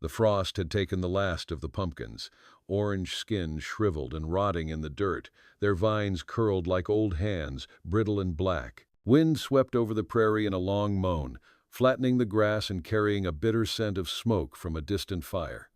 The frost had taken the last of the pumpkins, orange skin shriveled and rotting in the dirt, their vines curled like old hands, brittle and black. Wind swept over the prairie in a long moan, flattening the grass and carrying a bitter scent of smoke from a distant fire.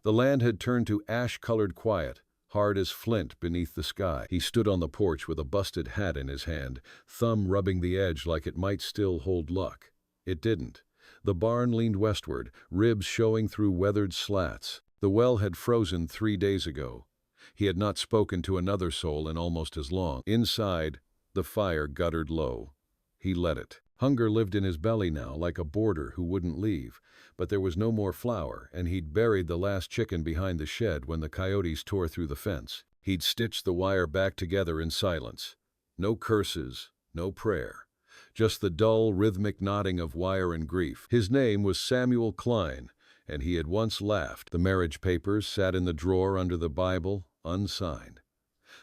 The land had turned to ash-colored quiet, hard as flint beneath the sky. He stood on the porch with a busted hat in his hand, thumb rubbing the edge like it might still hold luck. It didn't. The barn leaned westward, ribs showing through weathered slats. The well had frozen 3 days ago. He had not spoken to another soul in almost as long. Inside, the fire guttered low. He let it. Hunger lived in his belly now, like a boarder who wouldn't leave. But there was no more flour, and he'd buried the last chicken behind the shed when the coyotes tore through the fence. He'd stitched the wire back together in silence. No curses, no prayer. Just the dull, rhythmic knotting of wire and grief. His name was Samuel Klein, and he had once laughed. The marriage papers sat in the drawer under the Bible, unsigned.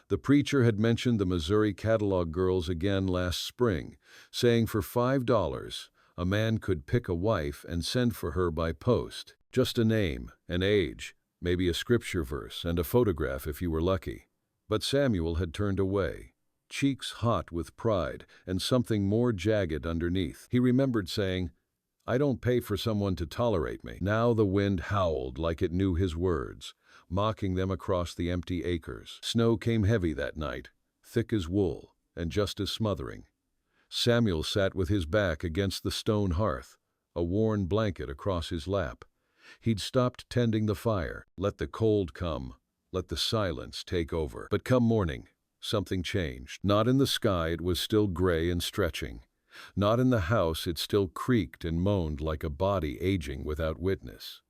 The preacher had mentioned the Missouri catalog girls again last spring, saying for $5 a man could pick a wife and send for her by post. Just a name, an age, maybe a scripture verse, and a photograph if you were lucky. But Samuel had turned away, cheeks hot with pride and something more jagged underneath. He remembered saying, "I don't pay for someone to tolerate me." Now the wind howled like it knew his words, mocking them across the empty acres. Snow came heavy that night, thick as wool, and just as smothering. Samuel sat with his back against the stone hearth, a worn blanket across his lap. He'd stopped tending the fire. Let the cold come, let the silence take over. But come morning, something changed. Not in the sky, it was still gray and stretching. Not in the house, it still creaked and moaned like a body aging without witness.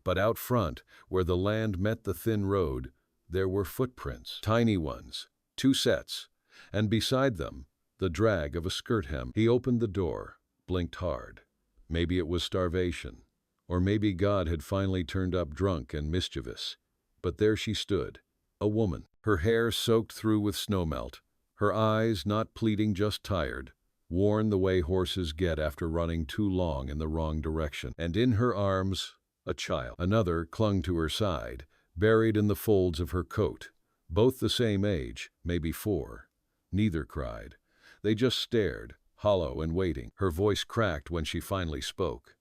But out front, where the land met the thin road, there were footprints, tiny ones, 2 sets, and beside them, the drag of a skirt hem. He opened the door, blinked hard. Maybe it was starvation, or maybe God had finally turned up drunk and mischievous. But there she stood, a woman, her hair soaked through with snowmelt, her eyes not pleading, just tired, worn the way horses get after running too long in the wrong direction. And in her arms, a child. Another clung to her side, buried in the folds of her coat. Both the same age, maybe 4. Neither cried. They just stared, hollow and waiting. Her voice cracked when she finally spoke.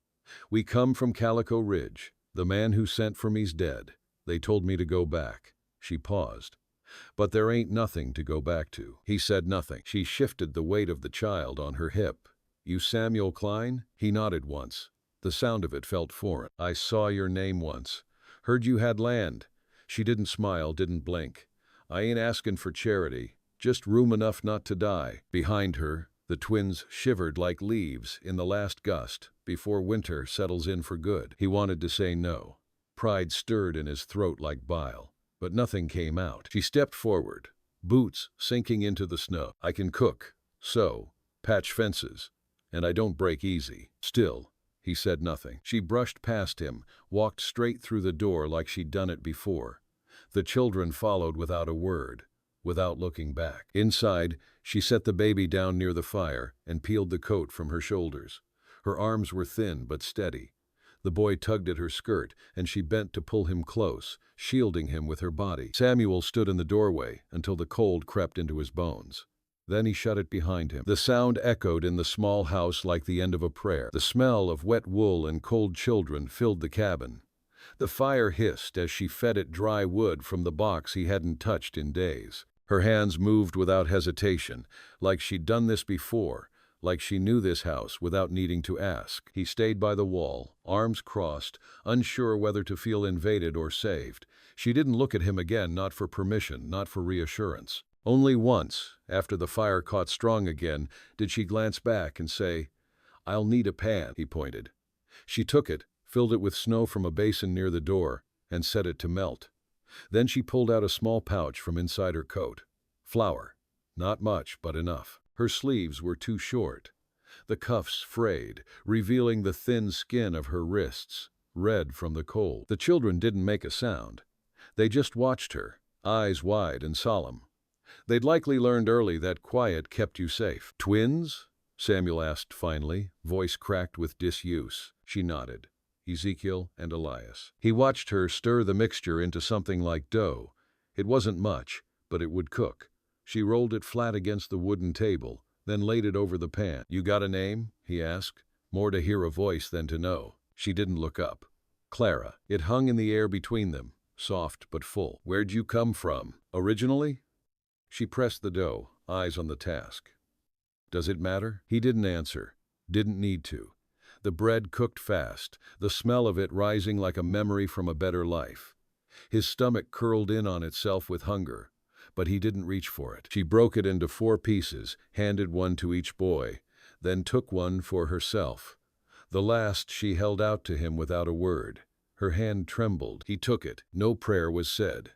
"We come from Calico Ridge. The man who sent for me's dead. They told me to go back." She paused. "But there ain't nothing to go back to." He said nothing. She shifted the weight of the child on her hip. "You Samuel Klein?" He nodded once. The sound of it felt foreign. "I saw your name once. Heard you had land." She didn't smile, didn't blink. "I ain't asking for charity, just room enough not to die." Behind her, the twins shivered like leaves in the last gust before winter settles in for good. He wanted to say no. Pride stirred in his throat like bile, but nothing came out. She stepped forward, boots sinking into the snow. "I can cook, sew, patch fences, and I don't break easy." Still, he said nothing. She brushed past him, walked straight through the door like she'd done it before. The children followed without a word, without looking back. Inside, she set the baby down near the fire and peeled the coat from her shoulders. Her arms were thin but steady. The boy tugged at her skirt, and she bent to pull him close, shielding him with her body. Samuel stood in the doorway until the cold crept into his bones. Then he shut it behind him. The sound echoed in the small house like the end of a prayer. The smell of wet wool and cold children filled the cabin. The fire hissed as she fed it dry wood from the box he hadn't touched in days. Her hands moved without hesitation, like she'd done this before, like she knew this house without needing to ask. He stayed by the wall, arms crossed, unsure whether to feel invaded or saved. She didn't look at him again, not for permission, not for reassurance. Only once, after the fire caught strong again, did she glance back and say, "I'll need a pan," he pointed. She took it, filled it with snow from a basin near the door, and set it to melt. Then she pulled out a small pouch from inside her coat. Flour. Not much, but enough. Her sleeves were too short. The cuffs frayed, revealing the thin skin of her wrists, red from the cold. The children didn't make a sound. They just watched her, eyes wide and solemn. They'd likely learned early that quiet kept you safe. "Twins?" Samuel asked finally, voice cracked with disuse. She nodded. Ezekiel, and Elias. He watched her stir the mixture into something like dough. It wasn't much, but it would cook. She rolled it flat against the wooden table, then laid it over the pan. "You got a name?" he asked, more to hear a voice than to know. She didn't look up. Clara. It hung in the air between them, soft but full. "Where'd you come from, originally?" She pressed the dough, eyes on the task. "Does it matter?" He didn't answer. Didn't need to. The bread cooked fast, the smell of it rising like a memory from a better life. His stomach curled in on itself with hunger, but he didn't reach for it. She broke it into 4 pieces, handed one to each boy, then took one for herself. The last she held out to him without a word. Her hand trembled. He took it. No prayer was said.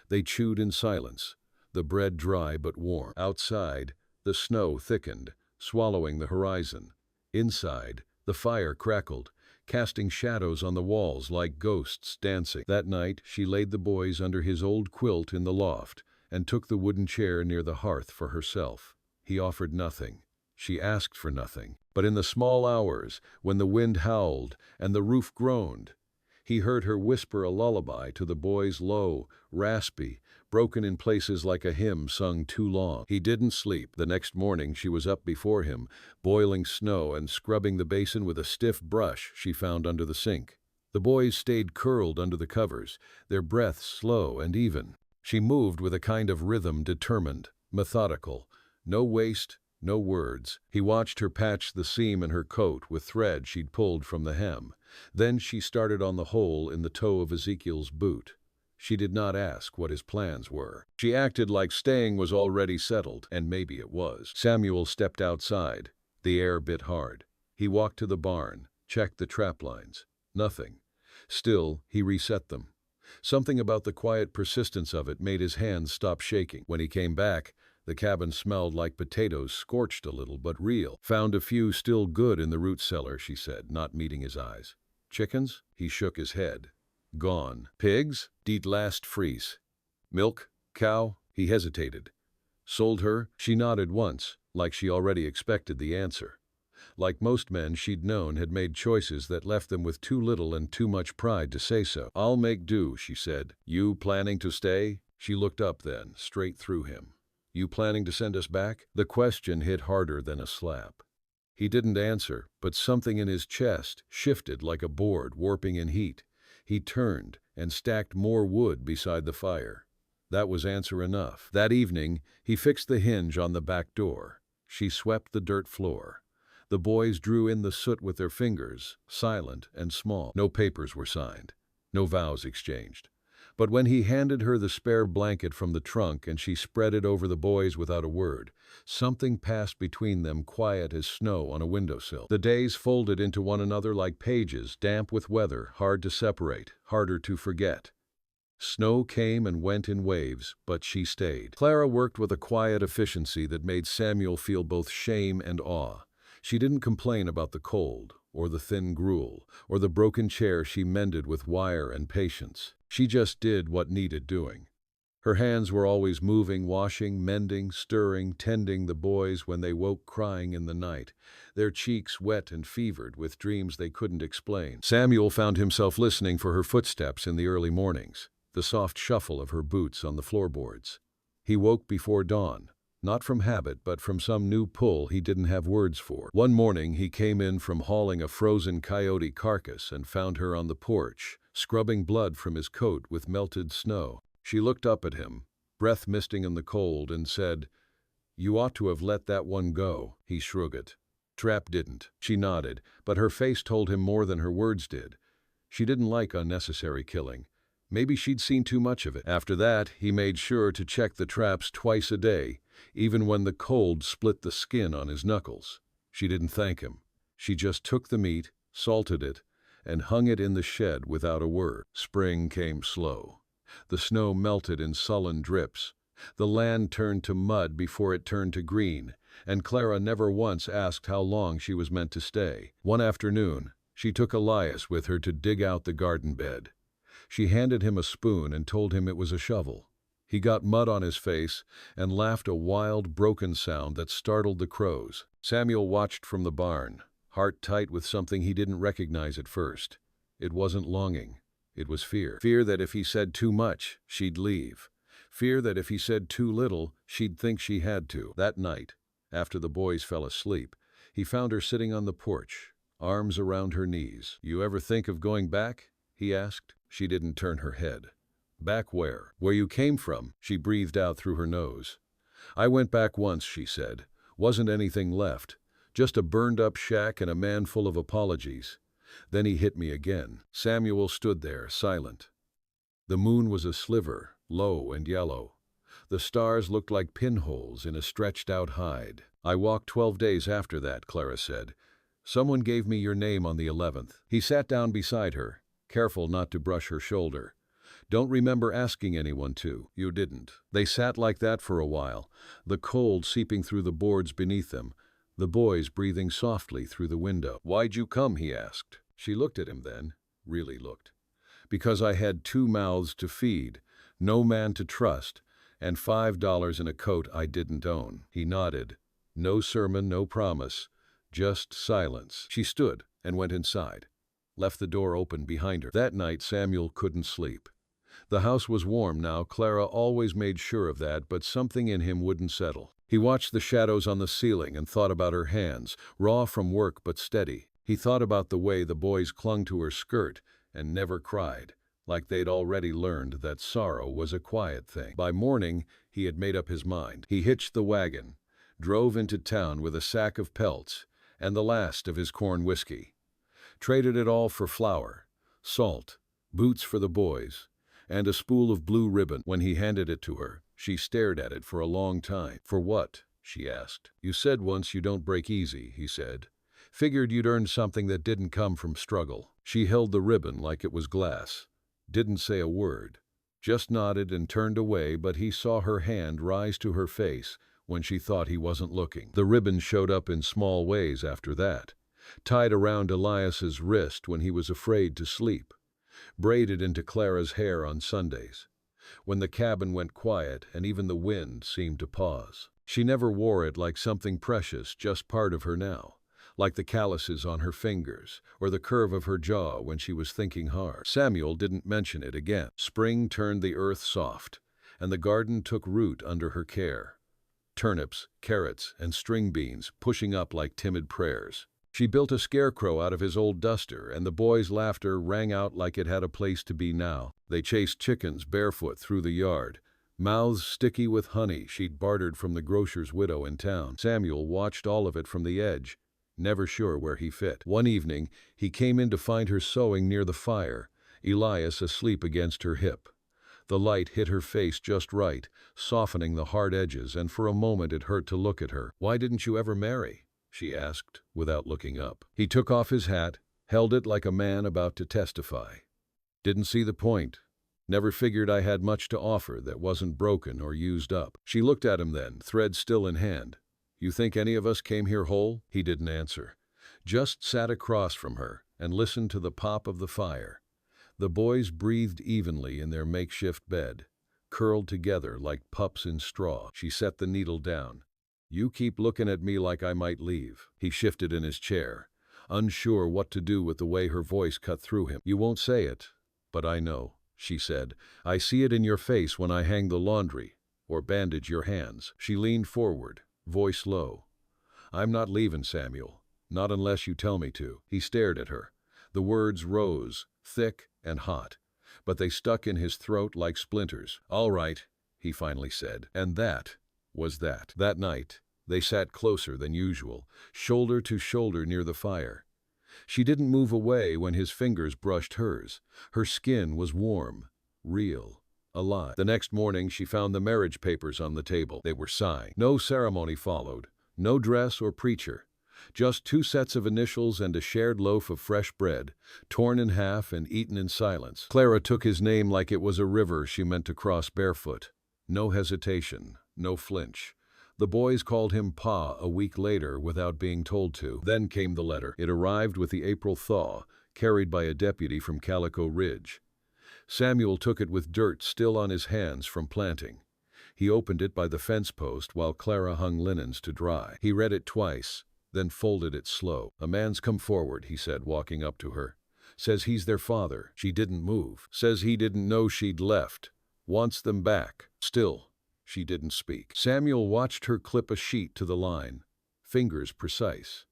They chewed in silence, the bread dry but warm. Outside, the snow thickened, swallowing the horizon. Inside, the fire crackled, casting shadows on the walls like ghosts dancing. That night, she laid the boys under his old quilt in the loft and took the wooden chair near the hearth for herself. He offered nothing. She asked for nothing. But in the small hours, when the wind howled and the roof groaned, he heard her whisper a lullaby to the boys, low, raspy, broken in places like a hymn sung too long. He didn't sleep. The next morning she was up before him, boiling snow and scrubbing the basin with a stiff brush she found under the sink. The boys stayed curled under the covers, their breaths slow and even. She moved with a kind of rhythm, determined, methodical. No waste, no words. He watched her patch the seam in her coat with thread she'd pulled from the hem. Then she started on the hole in the toe of Ezekiel's boot. She did not ask what his plans were. She acted like staying was already settled, and maybe it was. Samuel stepped outside. The air bit hard. He walked to the barn, checked the trap lines. Nothing. Still, he reset them. Something about the quiet persistence of it made his hands stop shaking. When he came back, the cabin smelled like potatoes, scorched a little but real. "Found a few still good in the root cellar," she said, not meeting his eyes. "Chickens?" He shook his head. "Gone." "Pigs?" "Diet last freeze." "Milk? Cow?" He hesitated. "Sold her?" She nodded once, like she already expected the answer. Like most men she'd known had made choices that left them with too little and too much pride to say so. "I'll make do," she said. "You planning to stay?" She looked up then, straight through him. "You planning to send us back?" The question hit harder than a slap. He didn't answer, but something in his chest shifted like a board warping in heat. He turned and stacked more wood beside the fire. That was answer enough. That evening, he fixed the hinge on the back door. She swept the dirt floor. The boys drew in the soot with their fingers, silent and small. No papers were signed. No vows exchanged. But when he handed her the spare blanket from the trunk and she spread it over the boys without a word, something passed between them, quiet as snow on a windowsill. The days folded into one another like pages, damp with weather, hard to separate, harder to forget. Snow came and went in waves, but she stayed. Clara worked with a quiet efficiency that made Samuel feel both shame and awe. She didn't complain about the cold, or the thin gruel, or the broken chair she mended with wire and patience. She just did what needed doing. Her hands were always moving, washing, mending, stirring, tending the boys when they woke crying in the night, their cheeks wet and fevered with dreams they couldn't explain. Samuel found himself listening for her footsteps in the early mornings, the soft shuffle of her boots on the floorboards. He woke before dawn. Not from habit, but from some new pull he didn't have words for. One morning he came in from hauling a frozen coyote carcass and found her on the porch, scrubbing blood from his coat with melted snow. She looked up at him, breath misting in the cold, and said, "You ought to have let that one go." He shrugged. "Trap didn't." She nodded, but her face told him more than her words did. She didn't like unnecessary killing. Maybe she'd seen too much of it. After that, he made sure to check the traps twice a day, even when the cold split the skin on his knuckles. She didn't thank him. She just took the meat, salted it, and hung it in the shed without a word. Spring came slow. The snow melted in sullen drips. The land turned to mud before it turned to green, and Clara never once asked how long she was meant to stay. One afternoon, she took Elias with her to dig out the garden bed. She handed him a spoon and told him it was a shovel. He got mud on his face and laughed a wild, broken sound that startled the crows. Samuel watched from the barn, heart tight with something he didn't recognize at first. It wasn't longing. It was fear. Fear that if he said too much, she'd leave. Fear that if he said too little, she'd think she had to. That night, after the boys fell asleep, he found her sitting on the porch, arms around her knees. "You ever think of going back?" he asked. She didn't turn her head. "Back where?" "Where you came from," she breathed out through her nose. "I went back once," she said. "Wasn't anything left. Just a burned-up shack and a man full of apologies. Then he hit me again." Samuel stood there, silent. The moon was a sliver, low and yellow. The stars looked like pinholes in a stretched-out hide. "I walked 12 days after that," Clara said. "Someone gave me your name on the 11th. He sat down beside her, careful not to brush her shoulder. "Don't remember asking anyone to." "You didn't." They sat like that for a while, the cold seeping through the boards beneath them, the boys breathing softly through the window. "Why'd you come?" he asked. She looked at him then, really looked. "Because I had 2 mouths to feed, no man to trust, and $5 in a coat I didn't own." He nodded. No sermon, no promise, just silence. She stood and went inside, left the door open behind her. That night Samuel couldn't sleep. The house was warm now, Clara always made sure of that, but something in him wouldn't settle. He watched the shadows on the ceiling and thought about her hands, raw from work but steady. He thought about the way the boys clung to her skirt and never cried, like they'd already learned that sorrow was a quiet thing. By morning, he had made up his mind. He hitched the wagon, drove into town with a sack of pelts and the last of his corn whiskey. Traded it all for flour, salt, boots for the boys, and a spool of blue ribbon. When he handed it to her, she stared at it for a long time. "For what?" she asked. "You said once you don't break easy," he said. "Figured you'd earned something that didn't come from struggle." She held the ribbon like it was glass, didn't say a word, just nodded and turned away, but he saw her hand rise to her face when she thought he wasn't looking. The ribbon showed up in small ways after that, tied around Elias's wrist when he was afraid to sleep, braided into Clara's hair on Sundays, when the cabin went quiet and even the wind seemed to pause. She never wore it like something precious, just part of her now, like the calluses on her fingers or the curve of her jaw when she was thinking hard. Samuel didn't mention it again. Spring turned the earth soft, and the garden took root under her care. Turnips, carrots, and string beans pushing up like timid prayers. She built a scarecrow out of his old duster, and the boys' laughter rang out like it had a place to be now. They chased chickens barefoot through the yard, mouths sticky with honey she'd bartered from the grocer's widow in town. Samuel watched all of it from the edge, never sure where he fit. One evening, he came in to find her sewing near the fire, Elias asleep against her hip. The light hit her face just right, softening the hard edges, and for a moment it hurt to look at her. "Why didn't you ever marry?" she asked, without looking up. He took off his hat, held it like a man about to testify. "Didn't see the point. Never figured I had much to offer that wasn't broken or used up." She looked at him then, thread still in hand. "You think any of us came here whole?" He didn't answer, just sat across from her and listened to the pop of the fire. The boys breathed evenly in their makeshift bed, curled together like pups in straw. She set the needle down. "You keep looking at me like I might leave." He shifted in his chair, unsure what to do with the way her voice cut through him. "You won't say it, but I know," she said. "I see it in your face when I hang the laundry or bandage your hands." She leaned forward, voice low. "I'm not leaving, Samuel. Not unless you tell me to." He stared at her. The words rose, thick and hot, but they stuck in his throat like splinters. "All right," he finally said. And that was that. That night, they sat closer than usual, shoulder to shoulder near the fire. She didn't move away when his fingers brushed hers. Her skin was warm, real, alive. The next morning she found the marriage papers on the table. They were signed. No ceremony followed, no dress or preacher. Just 2 sets of initials and a shared loaf of fresh bread, torn in half and eaten in silence. Clara took his name like it was a river she meant to cross barefoot. No hesitation, no flinch. The boys called him Pa a week later without being told to. Then came the letter. It arrived with the April thaw, carried by a deputy from Calico Ridge. Samuel took it with dirt still on his hands from planting. He opened it by the fence post while Clara hung linens to dry. He read it twice, then folded it slow. "A man's come forward," he said, walking up to her. Says he's their father. She didn't move. Says he didn't know she'd left. Wants them back. Still, she didn't speak. Samuel watched her clip a sheet to the line, fingers precise.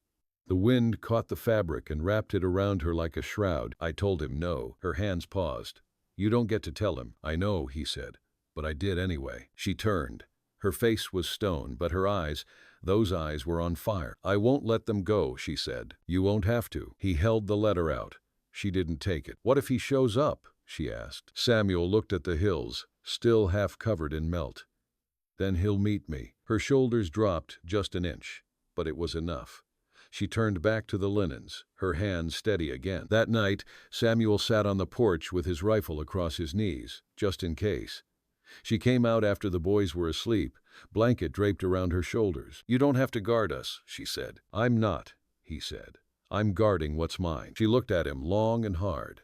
The wind caught the fabric and wrapped it around her like a shroud. I told him no. Her hands paused. You don't get to tell him. I know, he said. But I did anyway. She turned. Her face was stone, but her eyes, those eyes were on fire. I won't let them go, she said. You won't have to. He held the letter out. She didn't take it. What if he shows up? She asked. Samuel looked at the hills, still half covered in melt. Then he'll meet me. Her shoulders dropped just an inch, but it was enough. She turned back to the linens, her hands steady again. That night, Samuel sat on the porch with his rifle across his knees, just in case. She came out after the boys were asleep, blanket draped around her shoulders. You don't have to guard us, she said. I'm not, he said. I'm guarding what's mine. She looked at him long and hard.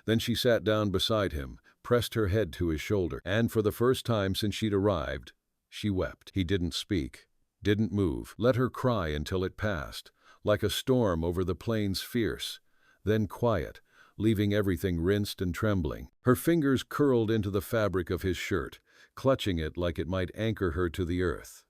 Then she sat down beside him, pressed her head to his shoulder, and for the first time since she'd arrived, she wept. He didn't speak, didn't move, let her cry until it passed, like a storm over the plains fierce, then quiet, leaving everything rinsed and trembling. Her fingers curled into the fabric of his shirt, clutching it like it might anchor her to the earth.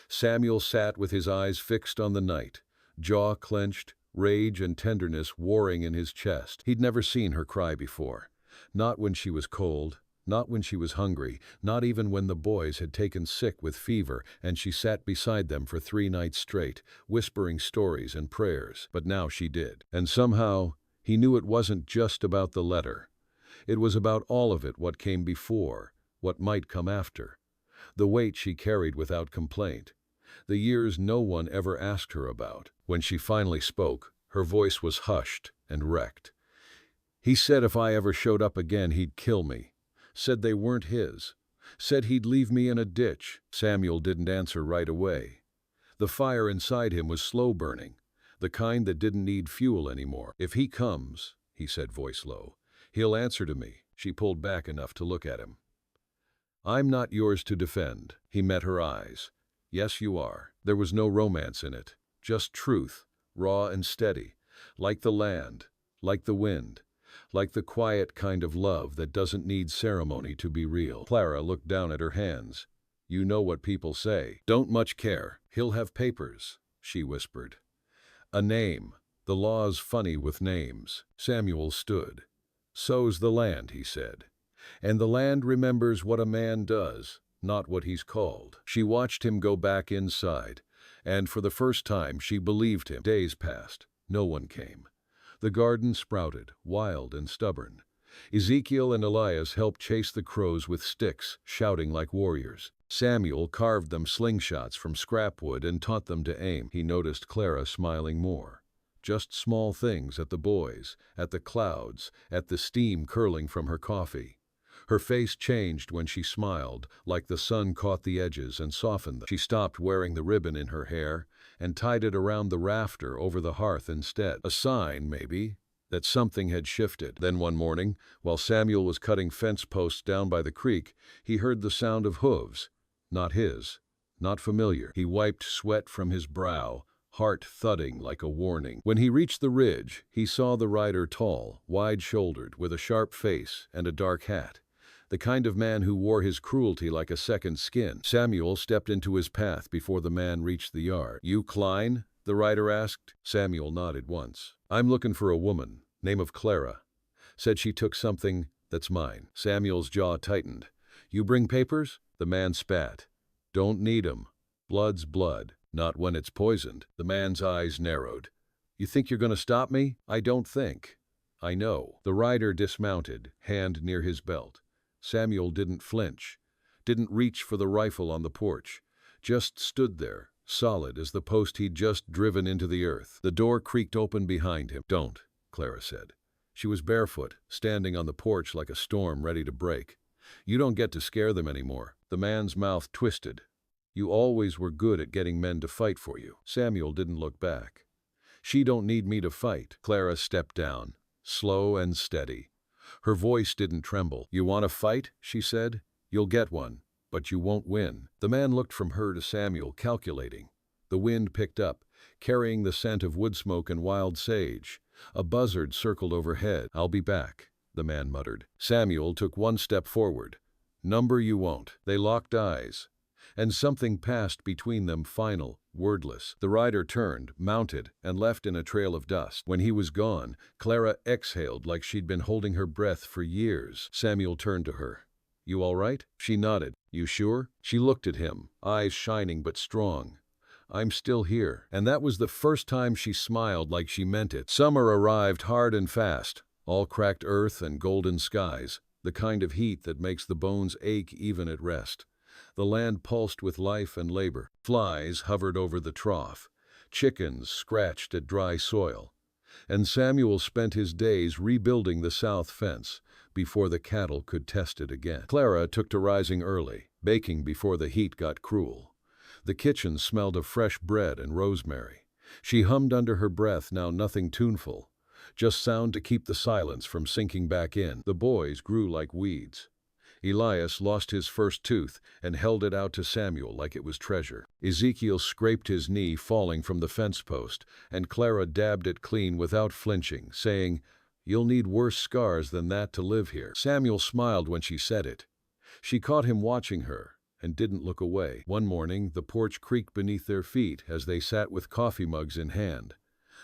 Samuel sat with his eyes fixed on the night, jaw clenched, rage and tenderness warring in his chest. He'd never seen her cry before. Not when she was cold, not when she was hungry, not even when the boys had taken sick with fever and she sat beside them for 3 nights straight, whispering stories and prayers. But now she did. And somehow, he knew it wasn't just about the letter. It was about all of it, what came before, what might come after. The weight she carried without complaint. The years no one ever asked her about. When she finally spoke, her voice was hushed and wrecked. He said if I ever showed up again, he'd kill me. Said they weren't his. Said he'd leave me in a ditch. Samuel didn't answer right away. The fire inside him was slow burning, the kind that didn't need fuel anymore. If he comes, he said, voice low, he'll answer to me. She pulled back enough to look at him. I'm not yours to defend. He met her eyes. Yes, you are. There was no romance in it, just truth, raw and steady, like the land, like the wind, like the quiet kind of love that doesn't need ceremony to be real. Clara looked down at her hands. You know what people say. Don't much care. He'll have papers, she whispered. A name. The law's funny with names. Samuel stood. So's the land, he said. And the land remembers what a man does, not what he's called. She watched him go back inside, and for the first time she believed him. Days passed. No one came. The garden sprouted, wild and stubborn. Ezekiel and Elias helped chase the crows with sticks, shouting like warriors. Samuel carved them slingshots from scrap wood and taught them to aim. He noticed Clara smiling more. Just small things at the boys, at the clouds, at the steam curling from her coffee. Her face changed when she smiled, like the sun caught the edges and softened them. She stopped wearing the ribbon in her hair and tied it around the rafter over the hearth instead. A sign, maybe, that something had shifted. Then one morning, while Samuel was cutting fence posts down by the creek, he heard the sound of hooves. Not his, not familiar. He wiped sweat from his brow, heart thudding like a warning. When he reached the ridge, he saw the rider tall, wide-shouldered, with a sharp face and a dark hat. The kind of man who wore his cruelty like a second skin. Samuel stepped into his path before the man reached the yard. You Klein? The rider asked. Samuel nodded once. I'm looking for a woman, name of Clara. Said she took something that's mine. Samuel's jaw tightened. You bring papers? The man spat. Don't need 'em. Blood's blood, not when it's poisoned. The man's eyes narrowed. You think you're going to stop me? I don't think. I know. The rider dismounted, hand near his belt. Samuel didn't flinch, didn't reach for the rifle on the porch, just stood there, solid as the post he'd just driven into the earth. The door creaked open behind him. Don't, Clara said. She was barefoot, standing on the porch like a storm ready to break. You don't get to scare them anymore. The man's mouth twisted. You always were good at getting men to fight for you. Samuel didn't look back. She don't need me to fight. Clara stepped down, slow and steady. Her voice didn't tremble. You want to fight? She said. You'll get one, but you won't win. The man looked from her to Samuel, calculating. The wind picked up. carrying the scent of wood smoke and wild sage. A buzzard circled overhead. "I'll be back," the man muttered. Samuel took one step forward. "Number you won't." They locked eyes, and something passed between them, final, wordless. The rider turned, mounted, and left in a trail of dust. When he was gone, Clara exhaled like she'd been holding her breath for years. Samuel turned to her. "You all right?" She nodded. "You sure?" She looked at him, eyes shining but strong. "I'm still here." And that was the first time she smiled like she meant it. Summer arrived hard and fast, all cracked earth and golden skies, the kind of heat that makes the bones ache even at rest. The land pulsed with life and labor. Flies hovered over the trough. Chickens scratched at dry soil. And Samuel spent his days rebuilding the south fence before the cattle could test it again. Clara took to rising early, baking before the heat got cruel. The kitchen smelled of fresh bread and rosemary. She hummed under her breath, now nothing tuneful, just sound to keep the silence from sinking back in. The boys grew like weeds. Elias lost his first tooth and held it out to Samuel like it was treasure. Ezekiel scraped his knee falling from the fence post, and Clara dabbed it clean without flinching, saying, "You'll need worse scars than that to live here." Samuel smiled when she said it. She caught him watching her and didn't look away. One morning, the porch creaked beneath their feet as they sat with coffee mugs in hand.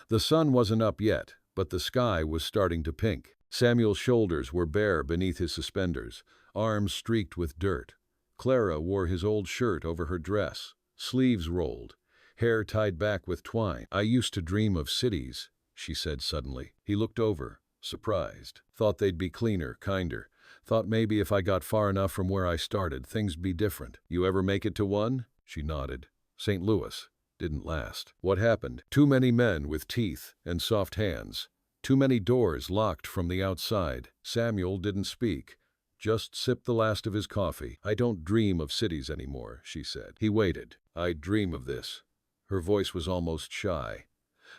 The sun wasn't up yet, but the sky was starting to pink. Samuel's shoulders were bare beneath his suspenders, arms streaked with dirt. Clara wore his old shirt over her dress, sleeves rolled, hair tied back with twine. "I used to dream of cities," she said suddenly. He looked over, surprised. "Thought they'd be cleaner, kinder. Thought maybe if I got far enough from where I started, things'd be different." "You ever make it to one?" She nodded. "St. Louis. Didn't last." "What happened?" "Too many men with teeth and soft hands. Too many doors locked from the outside." Samuel didn't speak, just sipped the last of his coffee. "I don't dream of cities anymore," she said. He waited. "I dream of this." Her voice was almost shy.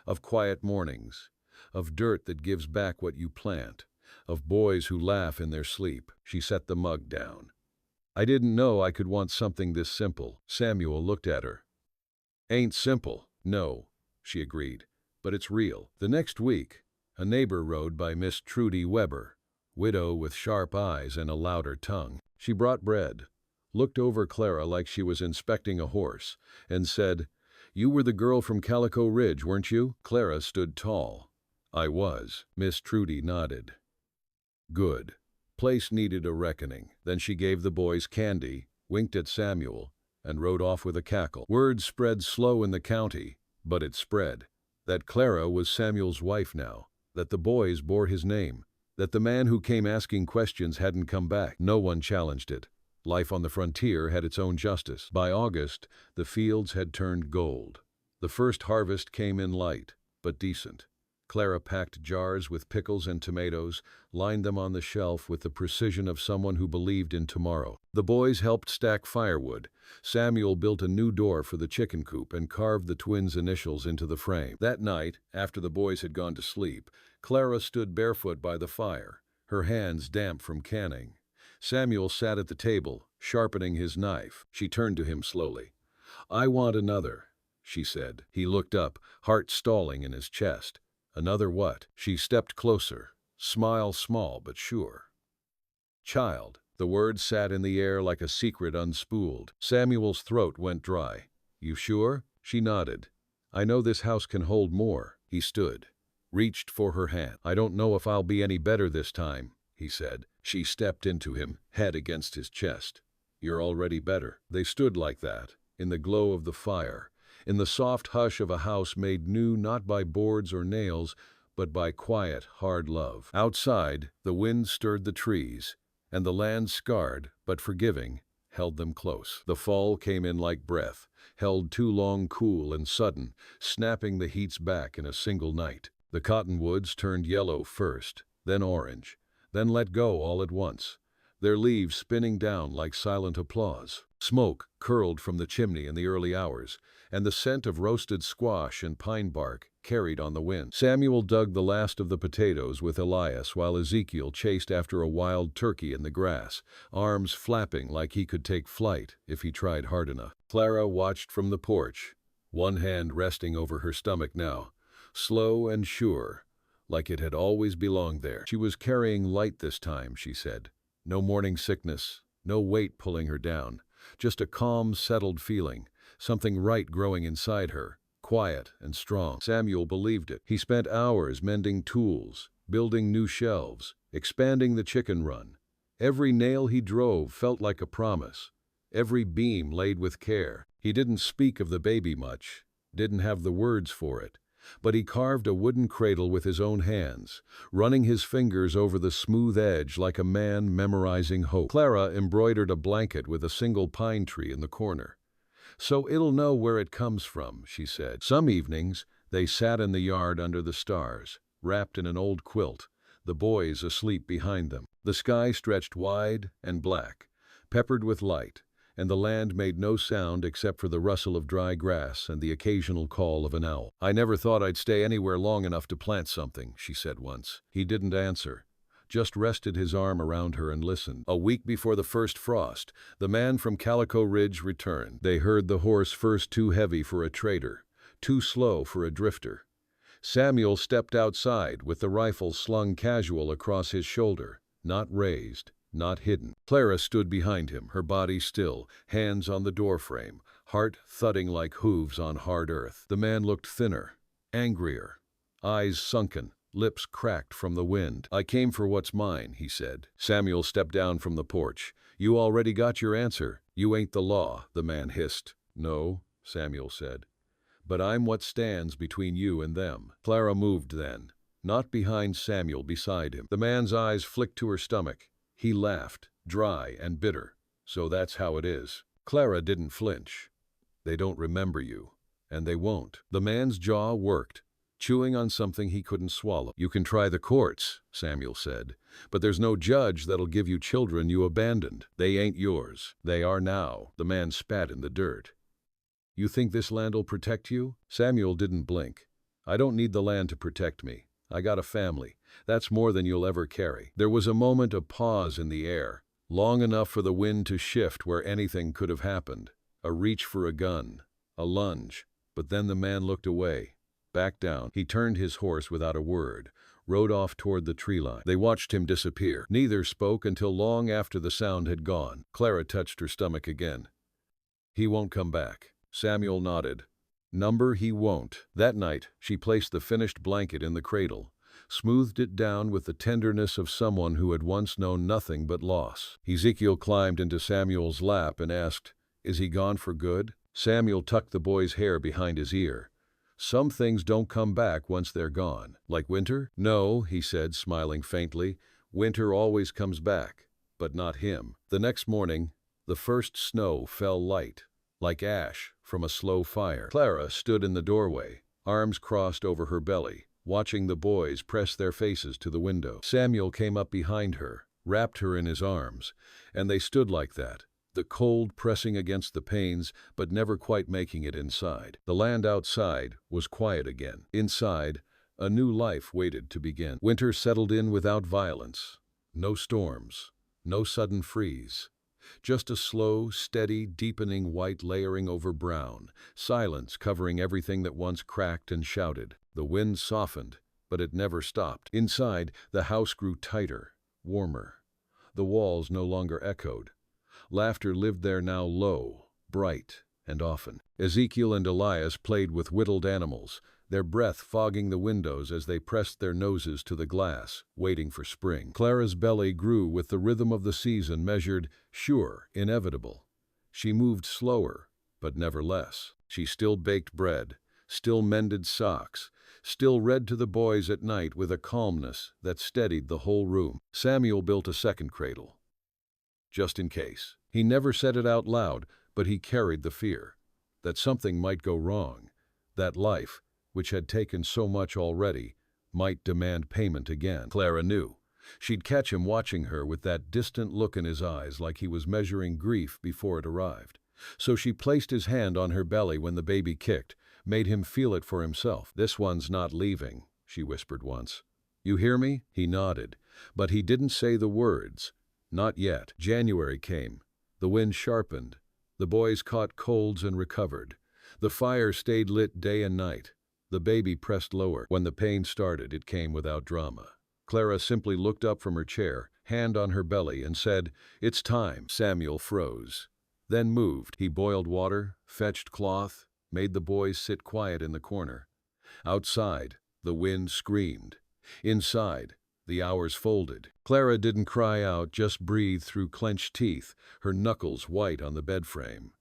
"Of quiet mornings, of dirt that gives back what you plant, of boys who laugh in their sleep." She set the mug down. "I didn't know I could want something this simple." Samuel looked at her. "Ain't simple." "No," she agreed, "but it's real." The next week, a neighbor rode by Miss Trudy Weber, widow with sharp eyes and a louder tongue. She brought bread, looked over Clara like she was inspecting a horse, and said, "You were the girl from Calico Ridge, weren't you?" Clara stood tall. "I was." Miss Trudy nodded. "Good. Place needed a reckoning." Then she gave the boys candy, winked at Samuel, and rode off with a cackle. Word spread slow in the county, but it spread. That Clara was Samuel's wife now, that the boys bore his name, that the man who came asking questions hadn't come back. No one challenged it. Life on the frontier had its own justice. By August, the fields had turned gold. The first harvest came in light, but decent. Clara packed jars with pickles and tomatoes, lined them on the shelf with the precision of someone who believed in tomorrow. The boys helped stack firewood. Samuel built a new door for the chicken coop and carved the twins' initials into the frame. That night, after the boys had gone to sleep, Clara stood barefoot by the fire, her hands damp from canning. Samuel sat at the table, sharpening his knife. She turned to him slowly. "I want another," she said. He looked up, heart stalling in his chest. "Another what?" She stepped closer, smile small but sure. "Child." The word sat in the air like a secret unspooled. Samuel's throat went dry. "You sure?" She nodded. "I know this house can hold more." He stood, reached for her hand. "I don't know if I'll be any better this time," he said. She stepped into him, head against his chest. "You're already better." They stood like that, in the glow of the fire, in the soft hush of a house made new not by boards or nails, but by quiet, hard love. Outside, the wind stirred the trees, and the land, scarred but forgiving, held them close. The fall came in like breath, held too long, cool and sudden, snapping the heats back in a single night. The cottonwoods turned yellow first, then orange, then let go all at once, their leaves spinning down like silent applause. Smoke curled from the chimney in the early hours, and the scent of roasted squash and pine bark carried on the wind. Samuel dug the last of the potatoes with Elias while Ezekiel chased after a wild turkey in the grass, arms flapping like he could take flight if he tried hard enough. Clara watched from the porch, one hand resting over her stomach now, slow and sure, like it had always belonged there. She was carrying light this time, she said. No morning sickness, no weight pulling her down, just a calm, settled feeling, something right growing inside her, quiet and strong. Samuel believed it. He spent hours mending tools, building new shelves, expanding the chicken run. Every nail he drove felt like a promise, every beam laid with care. He didn't speak of the baby much, didn't have the words for it, but he carved a wooden cradle with his own hands, running his fingers over the smooth edge like a man memorizing hope. Clara embroidered a blanket with a single pine tree in the corner. "So it'll know where it comes from," she said. Some evenings, they sat in the yard under the stars, wrapped in an old quilt, the boys asleep behind them. The sky stretched wide and black, peppered with light, and the land made no sound except for the rustle of dry grass and the occasional call of an owl. "I never thought I'd stay anywhere long enough to plant something," she said once. He didn't answer, just rested his arm around her and listened. A week before the first frost, the man from Calico Ridge returned. They heard the horse first too heavy for a trader, too slow for a drifter. Samuel stepped outside with the rifle slung casual across his shoulder, not raised, not hidden. Clara stood behind him, her body still, hands on the doorframe, heart thudding like hooves on hard earth. The man looked thinner, angrier, eyes sunken, lips cracked from the wind. "I came for what's mine," he said. Samuel stepped down from the porch. "You already got your answer. You ain't the law," the man hissed. "No," Samuel said. "But I'm what stands between you and them." Clara moved then, not behind Samuel, beside him. The man's eyes flicked to her stomach. He laughed, dry and bitter. "So that's how it is." Clara didn't flinch. "They don't remember you, and they won't." The man's jaw worked, chewing on something he couldn't swallow. "You can try the courts," Samuel said, "but there's no judge that'll give you children you abandoned. They ain't yours. They are now." The man spat in the dirt. "You think this land'll protect you?" Samuel didn't blink. "I don't need the land to protect me. I got a family. That's more than you'll ever carry." There was a moment of pause in the air, long enough for the wind to shift where anything could have happened. A reach for a gun, a lunge, but then the man looked away, back down. He turned his horse without a word, rode off toward the tree line. They watched him disappear. Neither spoke until long after the sound had gone. Clara touched her stomach again. "He won't come back." Samuel nodded. "Number he won't." That night, she placed the finished blanket in the cradle, smoothed it down with the tenderness of someone who had once known nothing but loss. Ezekiel climbed into Samuel's lap and asked, "Is he gone for good?" Samuel tucked the boy's hair behind his ear. "Some things don't come back once they're gone." "Like winter?" "No," he said, smiling faintly. "Winter always comes back, but not him." The next morning, the first snow fell light, like ash from a slow fire. Clara stood in the doorway, arms crossed over her belly, watching the boys press their faces to the window. Samuel came up behind her, wrapped her in his arms, and they stood like that, the cold pressing against the panes but never quite making it inside. The land outside was quiet again. Inside, a new life waited to begin. Winter settled in without violence. No storms, no sudden freeze. Just a slow, steady, deepening white layering over brown, silence covering everything that once cracked and shouted. The wind softened, but it never stopped. Inside, the house grew tighter, warmer. The walls no longer echoed. Laughter lived there now, low, bright, and often. Ezekiel and Elias played with whittled animals, their breath fogging the windows as they pressed their noses to the glass, waiting for spring. Clara's belly grew with the rhythm of the season, measured, sure, inevitable. She moved slower, but never less. She still baked bread, still mended socks, still read to the boys at night with a calmness that steadied the whole room. Samuel built a second cradle, just in case. He never said it out loud, but he carried the fear that something might go wrong, that life, which had taken so much already, might demand payment again. Clara knew. She'd catch him watching her with that distant look in his eyes, like he was measuring grief before it arrived. So she placed his hand on her belly when the baby kicked, made him feel it for himself. "This one's not leaving," she whispered once. "You hear me?" He nodded, but he didn't say the words. Not yet. January came. The wind sharpened. The boys caught colds and recovered. The fire stayed lit day and night. The baby pressed lower. When the pain started, it came without drama. Clara simply looked up from her chair, hand on her belly, and said, "It's time." Samuel froze, then moved. He boiled water, fetched cloth, made the boys sit quiet in the corner. Outside, the wind screamed. Inside, the hours folded. Clara didn't cry out, just breathed through clenched teeth, her knuckles white on the bed frame.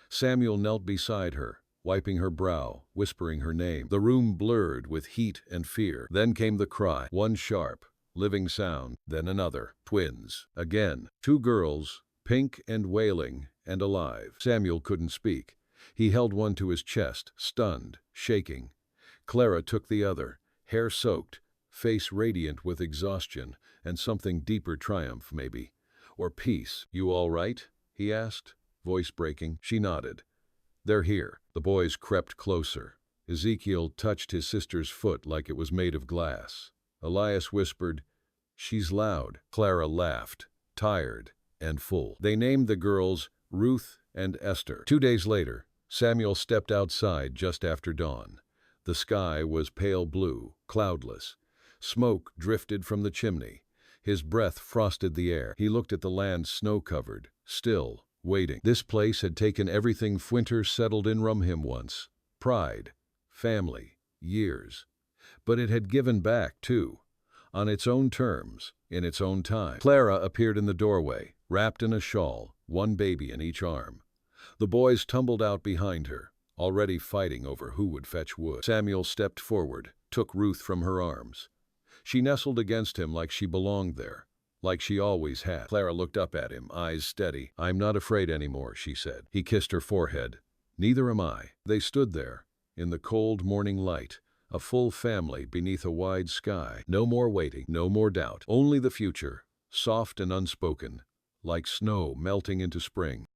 Samuel knelt beside her, wiping her brow, whispering her name. The room blurred with heat and fear. Then came the cry, one sharp, living sound, then another. Twins. Again. Two girls, pink and wailing and alive. Samuel couldn't speak. He held one to his chest, stunned, shaking. Clara took the other, hair soaked, face radiant with exhaustion and something deeper, triumph maybe, or peace. "You all right?" he asked, voice breaking. She nodded. "They're here." The boys crept closer. Ezekiel touched his sister's foot like it was made of glass. Elias whispered, "She's loud." Clara laughed, tired and full. They named the girls Ruth and Esther. 2 days later, Samuel stepped outside just after dawn. The sky was pale blue, cloudless. Smoke drifted from the chimney. His breath frosted the air. He looked at the land snow-covered, still, waiting. This place had taken everything winter settled in him once. Pride, family, years. But it had given back, too. On its own terms, in its own time. Clara appeared in the doorway, wrapped in a shawl, one baby in each arm. The boys tumbled out behind her, already fighting over who would fetch wood. Samuel stepped forward, took Ruth from her arms. She nestled against him like she belonged there, like she always had. Clara looked up at him, eyes steady. "I'm not afraid anymore," she said. He kissed her forehead. "Neither am I." They stood there, in the cold morning light, a full family beneath a wide sky. No more waiting, no more doubt. Only the future, soft and unspoken, like snow melting into spring.